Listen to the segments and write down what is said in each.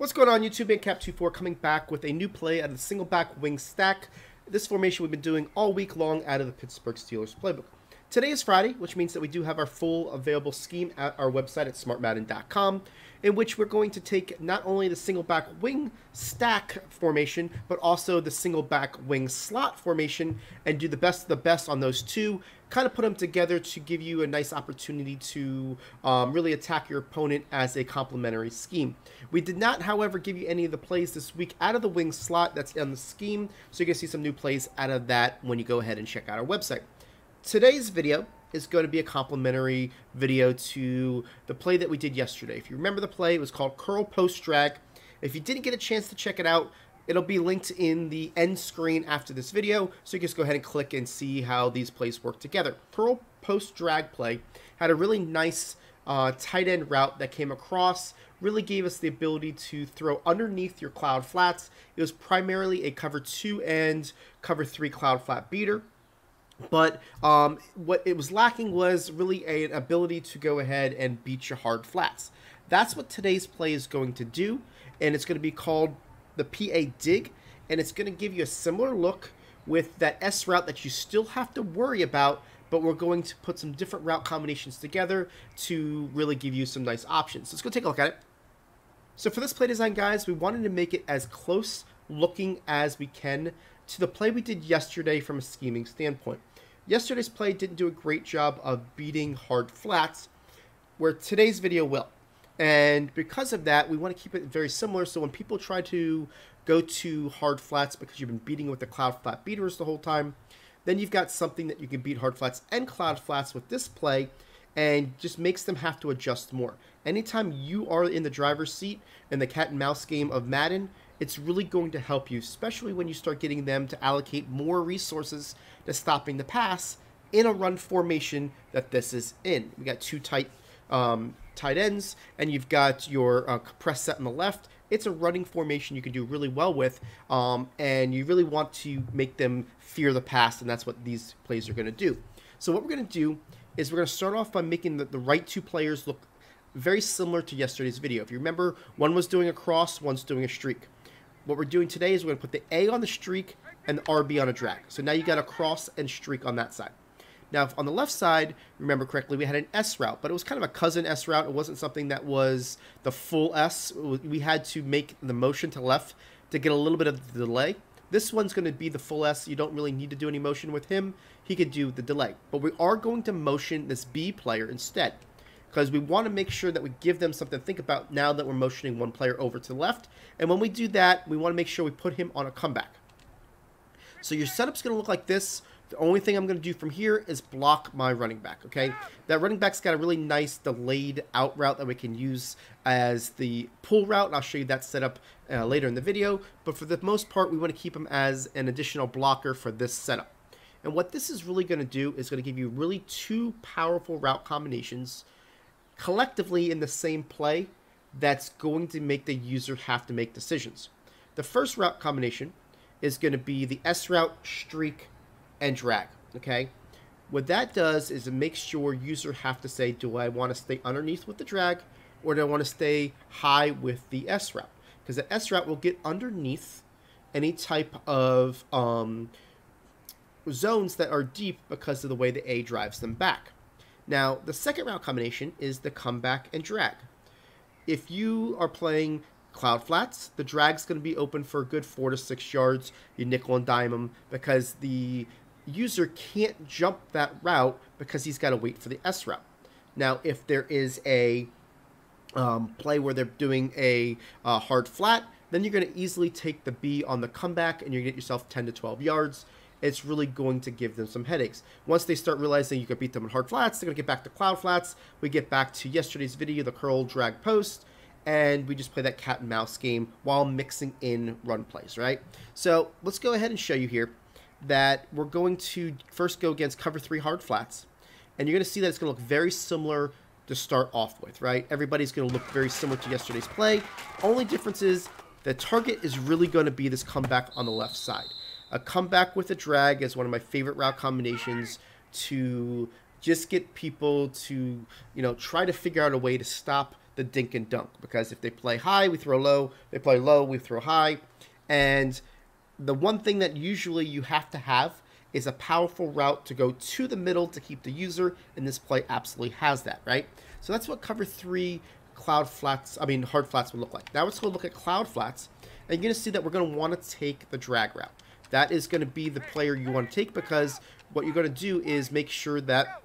What's going on YouTube? Cap24 coming back with a new play out of the single back wing stack. This formation we've been doing all week long out of the Pittsburgh Steelers playbook. Today is Friday, which means that we do have our full available scheme at our website at smartmadden.com, in which we're going to take not only the single back wing stack formation, but also the single back wing slot formation and do the best of the best on those two. Kind of put them together to give you a nice opportunity to really attack your opponent as a complementary scheme. We did not, however, give you any of the plays this week out of the wing slot that's in the scheme, so you can see some new plays out of that when you go ahead and check out our website. Today's video is going to be a complimentary video to the play that we did yesterday. If you remember the play, it was called curl post drag. If you didn't get a chance to check it out, it'll be linked in the end screen after this video, so you can just go ahead and click and see how these plays work together. Curl post drag play had a really nice tight end route that came across, really gave us the ability to throw underneath your cloud flats. It was primarily a cover 2 and cover 3 cloud flat beater. But what it was lacking was really an ability to go ahead and beat your hard flats. That's what today's play is going to do, and it's going to be called the PA dig, and it's going to give you a similar look with that S route that you still have to worry about, but we're going to put some different route combinations together to really give you some nice options. So let's go take a look at it. So for this play design, guys, we wanted to make it as close looking as we can to the play we did yesterday from a scheming standpoint. Yesterday's play didn't do a great job of beating hard flats, where today's video will. And because of that, we want to keep it very similar, so when people try to go to hard flats because you've been beating with the cloud flat beaters the whole time, then you've got something that you can beat hard flats and cloud flats with this play, and just makes them have to adjust more. Anytime you are in the driver's seat in the cat and mouse game of Madden, it's really going to help you, especially when you start getting them to allocate more resources to stopping the pass in a run formation that this is in. We got two tight ends, and you've got your compress set on the left. It's a running formation you can do really well with, and you really want to make them fear the pass, and that's what these plays are going to do. So what we're going to do is we're going to start off by making the right two players look very similar to yesterday's video. If you remember, one was doing a cross, one's doing a streak. What we're doing today is we're going to put the A on the streak and the RB on a drag. So now you got a cross and streak on that side. Now, on the left side, remember correctly, we had an S route, but it was kind of a cousin S route. It wasn't something that was the full S. We had to make the motion to left to get a little bit of the delay. This one's going to be the full S. You don't really need to do any motion with him. He could do the delay. But we are going to motion this B player instead, because we want to make sure that we give them something to think about now that we're motioning one player over to the left. And when we do that, we want to make sure we put him on a comeback. So your setup's going to look like this. The only thing I'm going to do from here is block my running back, okay? That running back's got a really nice delayed out route that we can use as the pull route, and I'll show you that setup later in the video. But for the most part, we want to keep him as an additional blocker for this setup. And what this is really going to do is going to give you really two powerful route combinations collectively in the same play that's going to make the user have to make decisions. The first route combination is going to be the S route, streak, and drag, okay? What that does is it makes sure user have to say, do I want to stay underneath with the drag, or do I want to stay high with the S route? Because the S route will get underneath any type of zones that are deep because of the way the A drives them back. Now, the second route combination is the comeback and drag. If you are playing cloud flats, the drag's going to be open for a good 4 to 6 yards. You nickel and dime them because the user can't jump that route because he's got to wait for the S route. Now, if there is a play where they're doing a hard flat, then you're going to easily take the B on the comeback and you're going to get yourself 10 to 12 yards. It's really going to give them some headaches. Once they start realizing you can beat them in hard flats, they're going to get back to cloud flats. We get back to yesterday's video, the curl, drag, post, and we just play that cat and mouse game while mixing in run plays, right? So let's go ahead and show you here that we're going to first go against cover 3 hard flats, and you're going to see that it's going to look very similar to start off with, right? Everybody's going to look very similar to yesterday's play. Only difference is the target is really going to be this comeback on the left side. A comeback with a drag is one of my favorite route combinations to just get people to, try to figure out a way to stop the dink and dunk, because if they play high, we throw low. They play low, we throw high. And the one thing that usually you have to have is a powerful route to go to the middle to keep the user, and this play absolutely has that, right? So that's what cover 3 hard flats would look like. Now let's go look at cloud flats, and you're going to see that we're going to want to take the drag route. That is going to be the player you want to take, because what you're going to do is make sure that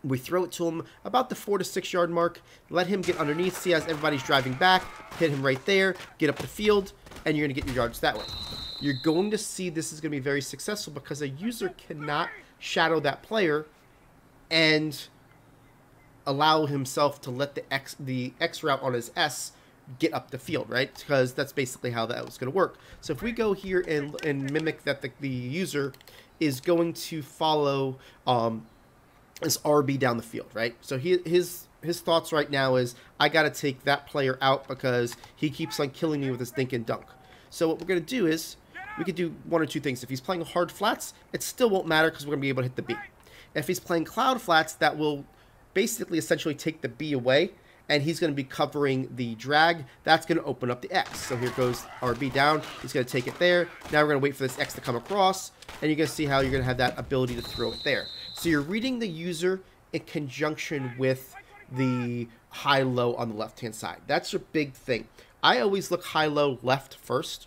we throw it to him about the 4 to 6 yard mark, let him get underneath, see as everybody's driving back, hit him right there, get up the field, and you're going to get your yards that way. You're going to see this is going to be very successful because a user cannot shadow that player and allow himself to let the X route on his S get up the field, right? Because that's basically how that was going to work. So if we go here and mimic that the user is going to follow this RB down the field, right? So his thoughts right now is, I got to take that player out because he keeps on killing me with his dink and dunk. So what we're going to do is, we could do one or two things. If he's playing hard flats, it still won't matter because we're going to be able to hit the B. If he's playing cloud flats, that will basically essentially take the B away, and he's going to be covering the drag. That's going to open up the X. So here goes RB down. He's going to take it there. Now we're going to wait for this X to come across, and you're going to see how you're going to have that ability to throw it there. So you're reading the user in conjunction with the high-low on the left-hand side. That's your big thing. I always look high-low left first.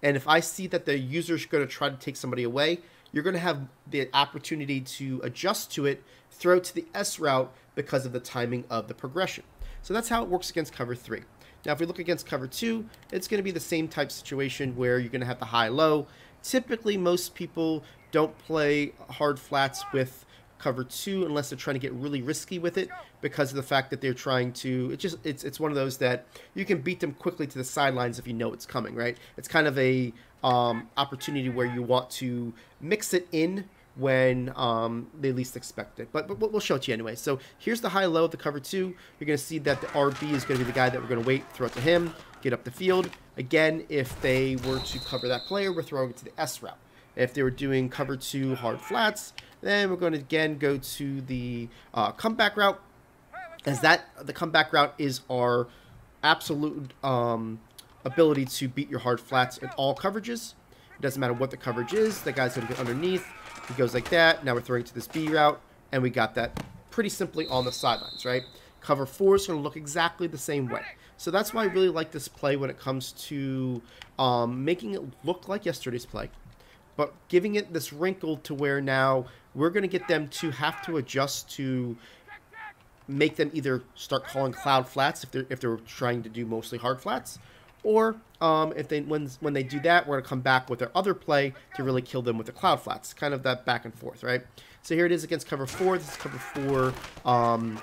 And if I see that the user is going to try to take somebody away, you're going to have the opportunity to adjust to it, throw to the S route because of the timing of the progression. So that's how it works against cover 3. Now, if we look against cover 2, it's going to be the same type situation where you're going to have the high-low. Typically, most people don't play hard flats with cover 2 unless they're trying to get really risky with it, because of the fact that they're trying to, it's one of those that you can beat them quickly to the sidelines if you know it's coming, right? It's kind of a opportunity where you want to mix it in when they least expect it. But we'll show it to you anyway. So here's the high-low of the cover 2. You're going to see that the RB is going to be the guy that we're going to wait, throw it to him, get up the field. Again, if they were to cover that player, we're throwing it to the S route. If they were doing cover 2 hard flats, then we're going to again go to the comeback route, as the comeback route is our absolute ability to beat your hard flats in all coverages. It doesn't matter what the coverage is. That guy's going to get underneath. He goes like that. Now we're throwing to this B route, and we got that pretty simply on the sidelines, right? Cover 4 is going to look exactly the same way. So that's why I really like this play when it comes to making it look like yesterday's play, but giving it this wrinkle to where now we're going to get them to have to adjust to make them either start calling cloud flats if they're trying to do mostly hard flats, or if they when they do that, we're going to come back with their other play to really kill them with the cloud flats. Kind of that back and forth, right? So here it is against cover 4. This is cover 4.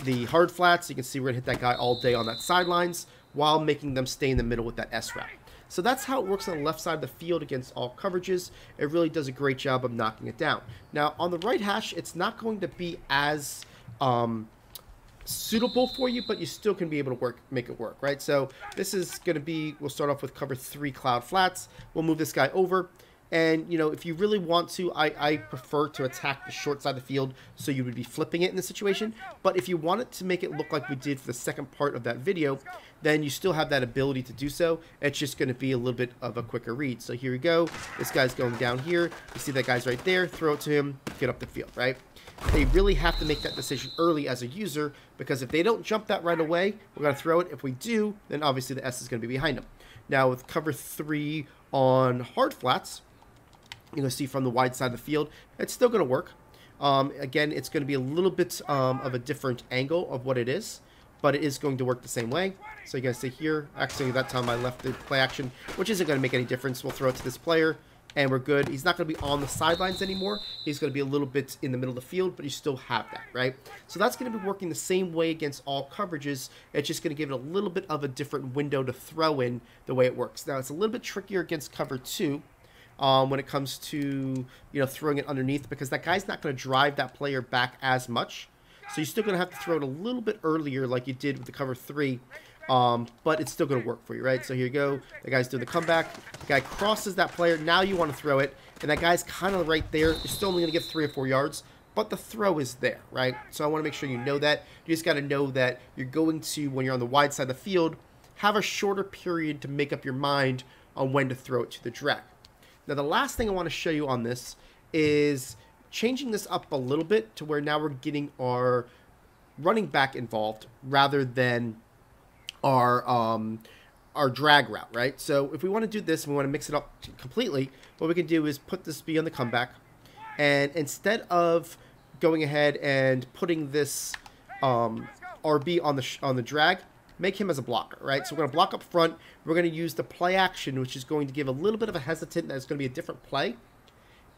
The hard flats, you can see we're going to hit that guy all day on that sidelines while making them stay in the middle with that S route. So that's how it works on the left side of the field against all coverages. It really does a great job of knocking it down. Now, on the right hash, it's not going to be as suitable for you, but you still can be able to make it work, right? So this is going to be, we'll start off with cover 3 cloud flats. We'll move this guy over. And, you know, if you really want to, I prefer to attack the short side of the field, so you would be flipping it in this situation. But if you wanted to make it look like we did for the second part of that video, then you still have that ability to do so. It's just going to be a little bit of a quicker read. So here we go. This guy's going down here. You see that guy's right there. Throw it to him. Get up the field, right? They really have to make that decision early as a user, because if they don't jump that right away, we're going to throw it. If we do, then obviously the S is going to be behind them. Now with cover 3 on hard flats, you're going to see from the wide side of the field, it's still going to work. Again, it's going to be a little bit of a different angle of what it is, but it is going to work the same way. So you're going to see here, actually that time I left the play action, which isn't going to make any difference. We'll throw it to this player, and we're good. He's not going to be on the sidelines anymore. He's going to be a little bit in the middle of the field, but you still have that, right? So that's going to be working the same way against all coverages. It's just going to give it a little bit of a different window to throw in the way it works. Now, it's a little bit trickier against cover 2. When it comes to, you know, throwing it underneath, because that guy's not going to drive that player back as much. So you're still going to have to throw it a little bit earlier like you did with the cover 3, but it's still going to work for you, right? So here you go. The guy's doing the comeback. The guy crosses that player. Now you want to throw it, and that guy's kind of right there. You're still only going to get 3 or 4 yards, but the throw is there, right? So I want to make sure you know that. You just got to know that you're going to, when you're on the wide side of the field, have a shorter period to make up your mind on when to throw it to the drag. Now, the last thing I want to show you on this is changing this up a little bit to where now we're getting our running back involved rather than our drag route, right? So if we want to do this and we want to mix it up completely, what we can do is put this B on the comeback, and instead of going ahead and putting this RB on the drag, make him as a blocker, right? So we're going to block up front. We're going to use the play action, which is going to give a little bit of a hesitant. That's going to be a different play.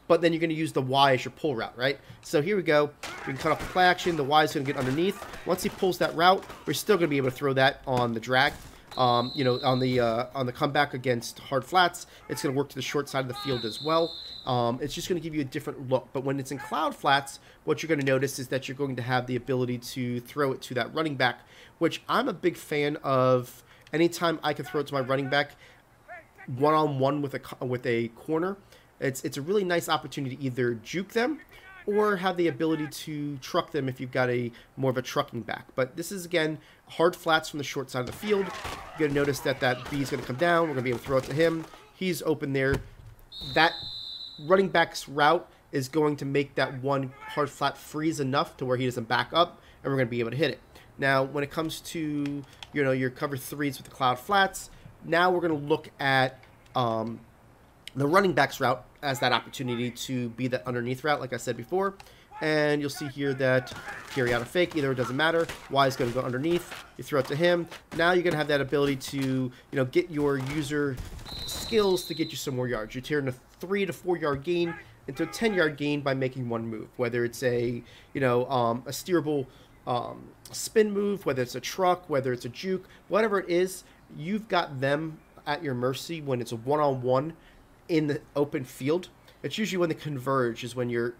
But then you're going to use the Y as your pull route, right? So here we go. We can cut off the play action. The Y is going to get underneath. Once he pulls that route, we're still going to be able to throw that on the drag. You know, on the comeback against hard flats, it's going to work to the short side of the field as well. It's just going to give you a different look. But when it's in cloud flats, what you're going to notice is that you're going to have the ability to throw it to that running back, which I'm a big fan of. Anytime I can throw it to my running back one-on-one with a corner, it's a really nice opportunity to either juke them or have the ability to truck them if you've got more of a trucking back. But this is, again, hard flats from the short side of the field. You're going to notice that B is going to come down. We're going to be able to throw it to him. He's open there. That running back's route is going to make that one hard flat freeze enough to where he doesn't back up, and we're going to be able to hit it. Now, when it comes to, you know, your cover threes with the cloud flats, now we're going to look at the running back's route as that opportunity to be that underneath route, like I said before. And you'll see here that carry out a fake, either it doesn't matter. Y is going to go underneath. You throw it to him. Now you're going to have that ability to, you know, get your user skills to get you some more yards. You turn a 3 to 4 yard gain into a 10-yard gain by making one move, whether it's a, you know, a steerable spin move, whether it's a truck, whether it's a juke, whatever it is. You've got them at your mercy when it's a one-on-one in the open field. It's usually when they converge is when your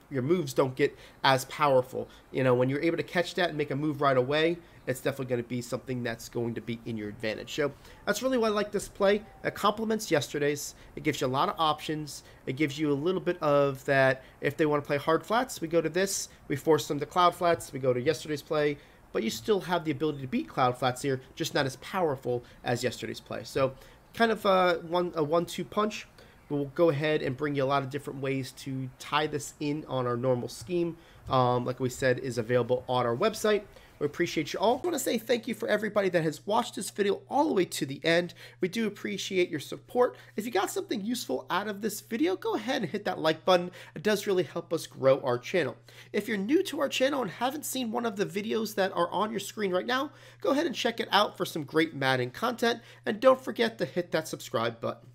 moves don't get as powerful. You know, when you're able to catch that and make a move right away, it's definitely going to be something that's going to be in your advantage. So that's really why I like this play. It complements yesterday's. It gives you a lot of options. It gives you a little bit of that. If they want to play hard flats, we go to this. We force them to cloud flats. We go to yesterday's play. But you still have the ability to beat cloud flats here, just not as powerful as yesterday's play. So kind of a 1-2 punch. We'll go ahead and bring you a lot of different ways to tie this in on our normal scheme. Like we said, is available on our website. We appreciate you all. I want to say thank you for everybody that has watched this video all the way to the end. We do appreciate your support. If you got something useful out of this video, go ahead and hit that like button. It does really help us grow our channel. If you're new to our channel and haven't seen one of the videos that are on your screen right now, go ahead and check it out for some great Madden content. And don't forget to hit that subscribe button.